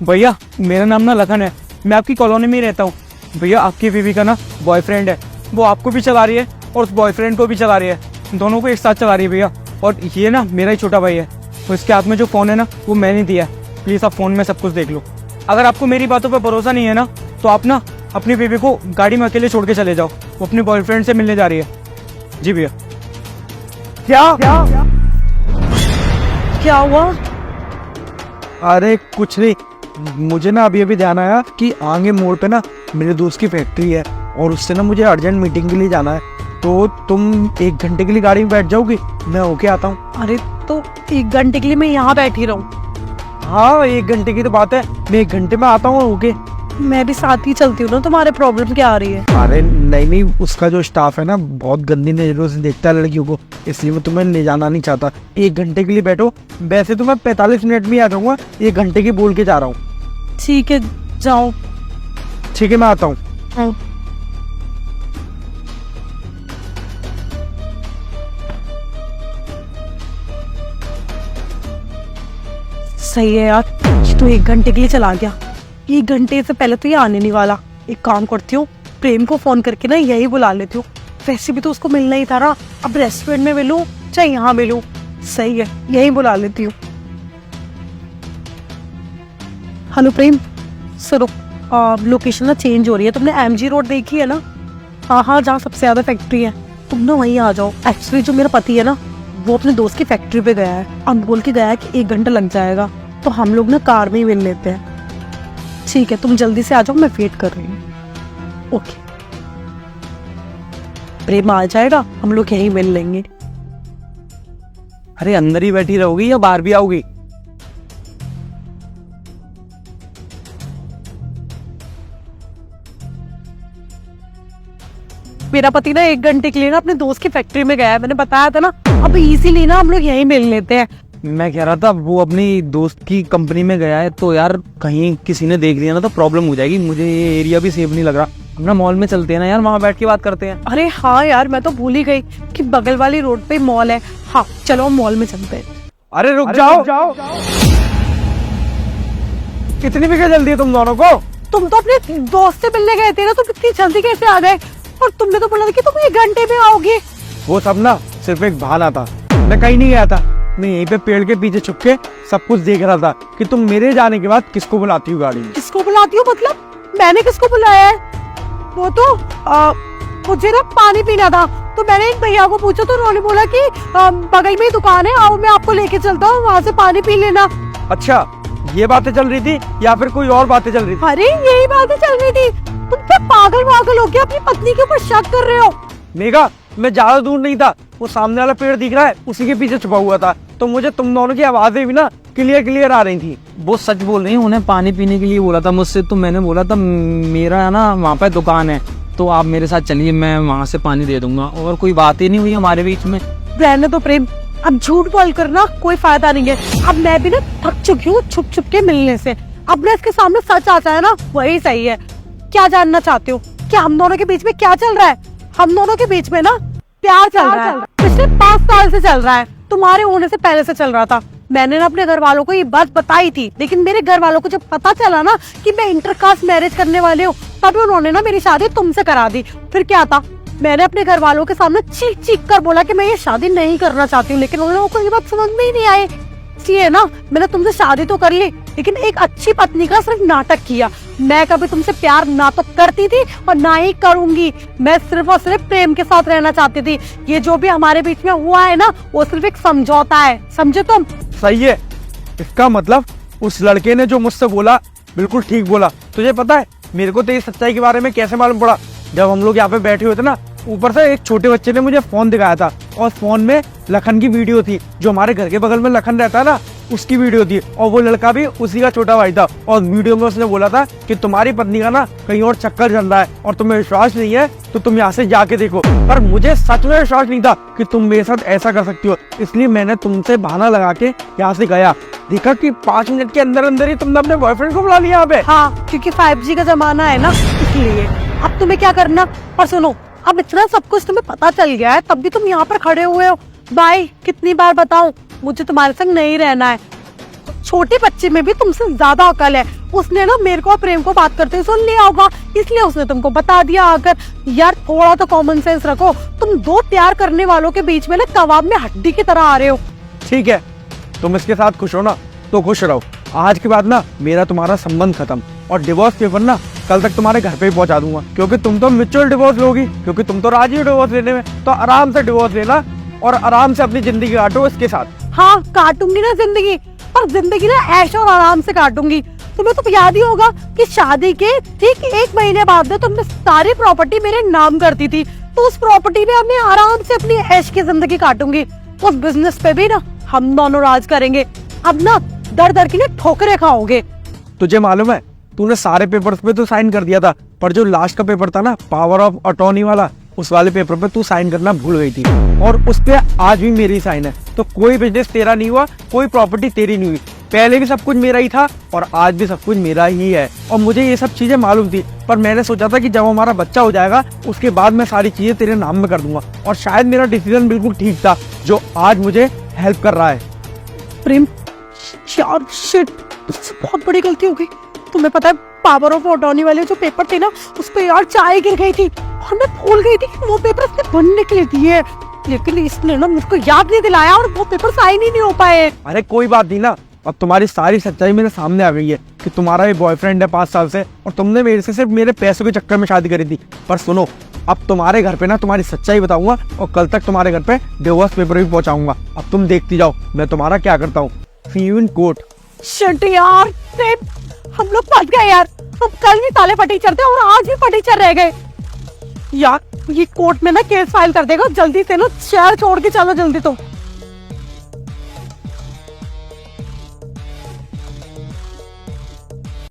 भैया मेरा नाम ना लखन है, मैं आपकी कॉलोनी में ही रहता हूँ। भैया आपकी बीवी का ना बॉयफ्रेंड है, वो आपको भी चला रही है और उस बॉयफ्रेंड को भी चला रही है, दोनों को एक साथ चला रही है भैया। और ये ना मेरा ही छोटा भाई है, तो इसके हाथ में जो फ़ोन है ना वो मैंने दिया है। प्लीज़ आप फ़ोन में सब कुछ देख लो। अगर आपको मेरी बातों पर भरोसा नहीं है ना तो आप ना अपनी बीवी को गाड़ी में अकेले छोड़ के चले जाओ, वो अपने बॉयफ्रेंड से मिलने जा रही है। जी भैया। क्या हुआ? अरे कुछ नहीं, मुझे ना अभी अभी ध्यान आया कि आगे मोड़ पे ना मेरे दोस्त की फैक्ट्री है और उससे ना मुझे अर्जेंट मीटिंग के लिए जाना है। तो तुम 1 घंटे के लिए गाड़ी में बैठ जाओगी, मैं होके आता हूँ। अरे तो 1 घंटे के लिए मैं यहाँ बैठी रहूँ? हाँ 1 घंटे की तो बात है, मैं 1 घंटे में आता हूँ होके। मैं भी साथ ही चलती हूँ ना, तुम्हारे प्रॉब्लम क्या आ रही है? अरे नहीं, उसका जो स्टाफ है ना बहुत गंदी नजरों से देखता है लड़कियों को, इसलिए मैं तुम्हें ले जाना नहीं चाहता। 1 घंटे के लिए बैठो, वैसे तो मैं 45 मिनट में आ जाऊंगा, 1 घंटे की बोल के जा रहा हूँ। ठीक है जाओ। ठीक है मैं आता हूँ। सही है यार, ये तो 1 घंटे के लिए चला गया। 1 घंटे से पहले तो ये आने नहीं वाला। एक काम करती हूँ, प्रेम को फोन करके ना यही बुला लेती हूँ। वैसे भी तो उसको मिलना ही था ना, अब रेस्टोरेंट में मिलूं चाहे यहाँ मिलूं, सही है यही बुला लेती हूँ। हेलो प्रेम, सुनो लोकेशन ना चेंज हो रही है। तुमने MG रोड देखी है ना? हाँ जहाँ सबसे ज्यादा फैक्ट्री है, तुम ना वहीं आ जाओ। एक्चुअली जो मेरा पति है ना वो अपने दोस्त की फैक्ट्री पे गया है, अब बोल के गया है कि 1 घंटा लग जाएगा, तो हम लोग ना कार में ही मिल लेते हैं। ठीक है तुम जल्दी से आ जाओ, मैं वेट कर रही हूँ। ओके प्रेम आ जाएगा, हम लोग यहीं मिल लेंगे। अरे अंदर ही बैठी रहोगी या बाहर भी आओगी? मेरा पति ना 1 घंटे के लिए ना अपने दोस्त की फैक्ट्री में गया है, मैंने बताया था ना, अब इजीली ना हम लोग यहीं मिल लेते हैं। मैं कह रहा था वो अपनी दोस्त की कंपनी में गया है तो यार कहीं किसी ने देख लिया ना तो प्रॉब्लम हो जाएगी, मुझे ये एरिया भी सेफ नहीं लग रहा। हम ना मॉल में चलते हैं ना यार, वहाँ बैठ के बात करते हैं। अरे हाँ यार, मैं तो भूल ही गई कि बगल वाली रोड पे मॉल है। हाँ चलो मॉल में चलते हैं। अरे रुक जाओ। कितनी भी क्या जल्दी है तुम दोनों को? तुम तो अपने दोस्त से मिलने गए थे ना, तुम इतनी जल्दी कैसे आ गए? और तुमने तो बोला था कि तुम 1 घंटे में आओगे। वो सब ना सिर्फ एक बहाना था, मैं कहीं नहीं गया था। मैं यहीं पे पेड़ के पीछे छुप के सब कुछ देख रहा था कि तुम मेरे जाने के बाद किसको बुलाती हो गाड़ी में। किसको बुलाती हो मतलब? मैंने किसको बुलाया है? वो तो मुझे ना पानी पीना था, तो मैंने एक भैया को पूछा तो उन्होंने बोला कि बगल में ही दुकान है, आओ मैं आपको लेके चलता हूँ, वहाँ से पानी पी लेना। अच्छा ये बातें चल रही थी या फिर कोई और बातें चल रही थी? अरे यही बातें चल रही थी। तुम क्या पागल हो गया, अपनी पत्नी के ऊपर शक कर रहे हो? मेघा मैं ज्यादा दूर नहीं था, वो सामने वाला पेड़ दिख रहा है उसी के पीछे छुपा हुआ था, तो मुझे तुम दोनों की आवाजें भी ना क्लियर आ रही थी। वो सच बोल रही है, उन्हें पानी पीने के लिए बोला था मुझसे, तो मैंने बोला था मेरा है ना वहाँ पे दुकान है तो आप मेरे साथ चलिए, मैं वहाँ से पानी दे दूंगा। और कोई बात ही नहीं हुई हमारे बीच में। रहने दो प्रेम, अब झूठ बोल करना कोई फायदा नहीं है। अब मैं भी ना थक चुकी हूँ छुप के मिलने से। अब ना इसके सामने सच आता है ना वही सही है। क्या जानना चाहते हो कि हम दोनों के बीच में क्या चल रहा है? हम दोनों के बीच में ना प्यार चल रहा है, पिछले 5 साल से चल रहा है, तुम्हारे होने से पहले से चल रहा था। मैंने ना अपने घर वालों को ये बात बताई थी, लेकिन मेरे घर वालों को जब पता चला ना कि मैं इंटरकास्ट मैरिज करने वाले हूँ, तभी उन्होंने ना मेरी शादी तुमसे करा दी। फिर क्या था, मैंने अपने घर वालों के सामने चीख कर बोला कि मैं ये शादी नहीं करना चाहती हूँ, लेकिन उन लोगों को ये बात समझ में ही नहीं आई। इसलिए ना मैंने तुमसे शादी तो कर ली, लेकिन एक अच्छी पत्नी का सिर्फ नाटक किया। मैं कभी तुमसे प्यार ना तो करती थी और ना ही करूंगी। मैं सिर्फ और सिर्फ प्रेम के साथ रहना चाहती थी। ये जो भी हमारे बीच में हुआ है ना वो सिर्फ एक समझौता है, समझे तुम? सही है, इसका मतलब उस लड़के ने जो मुझसे बोला बिल्कुल ठीक बोला। तुझे पता है मेरे को तेरी सच्चाई के बारे में कैसे मालूम पड़ा? जब हम लोग यहाँ पे बैठे हुए थे ना, ऊपर से एक छोटे बच्चे ने मुझे फोन दिखाया था और फोन में लखन की वीडियो थी। जो हमारे घर के बगल में लखन रहता है ना उसकी वीडियो थी, और वो लड़का भी उसी का छोटा भाई था। और वीडियो में उसने बोला था कि तुम्हारी पत्नी का ना कहीं और चक्कर चल रहा है और तुम्हें विश्वास नहीं है तो तुम यहाँ से जाके देखो। पर मुझे सच में विश्वास नहीं था कि तुम मेरे साथ ऐसा कर सकती हो, इसलिए मैंने तुमसे बहाना लगा के यहाँ से गया। देखा कि 5 मिनट के अंदर अंदर ही तुमने अपने बॉयफ्रेंड को बुला लिया यहाँ पे। हाँ क्योंकि 5G का जमाना है ना, इसलिए। अब तुम्हें क्या करना? और सुनो, अब इतना सब कुछ तुम्हें पता चल गया है तब भी तुम यहाँ पर खड़े हुए हो। भाई कितनी बार बताऊं, मुझे तुम्हारे संग नहीं रहना है। छोटी बच्ची में भी तुमसे ज्यादा अकल है। उसने ना मेरे को और प्रेम को बात करते हुए सुन लिया होगा, इसलिए उसने तुमको बता दिया आकर। यार थोड़ा तो कॉमन सेंस रखो। तुम दो प्यार करने वालों के बीच में ना कबाब में हड्डी की तरह आ रहे हो। ठीक है, तुम इसके साथ खुश हो ना तो खुश रहो। आज के बाद ना मेरा तुम्हारा संबंध खत्म, और डिवोर्स पेपर ना कल तक तुम्हारे घर पे ही पहुंचा दूंगा, क्योंकि तुम तो म्यूचुअल डिवोर्स लोगी, क्योंकि तुम तो राजी हो डिवोर्स लेने में। तो आराम से डिवोर्स लेना और आराम से अपनी जिंदगी काटो इसके साथ। हाँ काटूंगी ना जिंदगी, पर जिंदगी ना ऐश और आराम से काटूंगी। तुम्हें तो याद ही होगा कि शादी के ठीक 1 महीने बाद में तुमने सारी प्रॉपर्टी मेरे नाम कर दी थी। तो उस प्रॉपर्टी में अब मैं आराम से अपनी ऐश की जिंदगी काटूंगी। उस बिजनेस पे भी ना हम दोनों राज करेंगे। अब ना दर दर की ना ठोकरें खाओगे। तुझे मालूम है, तूने सारे पेपर्स पे तो साइन कर दिया था, पर जो लास्ट का पेपर था ना, पावर ऑफ अटॉर्नी वाला, उस वाले पेपर पे तू साइन करना भूल गई थी, और उस पे आज भी मेरी साइन है। तो कोई बिजनेस तेरा नहीं हुआ, कोई प्रॉपर्टी तेरी नहीं हुई। पहले भी सब कुछ मेरा ही था और आज भी सब कुछ मेरा ही है। और मुझे ये सब चीजें मालूम थी, पर मैंने सोचा था कि जब हमारा बच्चा हो जाएगा उसके बाद मैं सारी चीजें तेरे नाम में कर दूंगा। और शायद मेरा डिसीजन बिल्कुल ठीक था, जो आज मुझे हेल्प कर रहा है। प्रेम यार शिट, बहुत बड़ी गलती हो गई। तुम्हें पता है पावर ऑफ अटॉर्नी वाले जो पेपर थे ना, उस पे यार चाय गिर गई थी और मैं भूल गई थी कि वो पेपर उसने बनने के लिए दिए। लेकिन इसने ना मुझको याद नहीं दिलाया और वो पेपर साइन ही नहीं हो पाए। अरे कोई बात नहीं ना, अब तुम्हारी सारी सच्चाई मेरे सामने आ गई है कि तुम्हारा ये बॉयफ्रेंड है 5 साल से, और तुमने मेरे से सिर्फ मेरे पैसों के चक्कर में शादी करी थी। पर सुनो, अब तुम्हारे घर पे ना तुम्हारी सच्चाई बताऊंगा, और कल तक तुम्हारे घर पे डिवोर्स पेपर भी पहुंचाऊंगा। अब तुम देखती जाओ मैं तुम्हारा क्या करता हूँ। सी यू इन कोर्ट। शिट यार प्रेम, हम लोग फंस गए यार। हम कल भी ताले फटीचर थे और आज भी फटीचर रह गए यार। ये कोर्ट में ना केस फाइल कर देगा, जल्दी से ना शहर छोड़ के चलो जल्दी। तो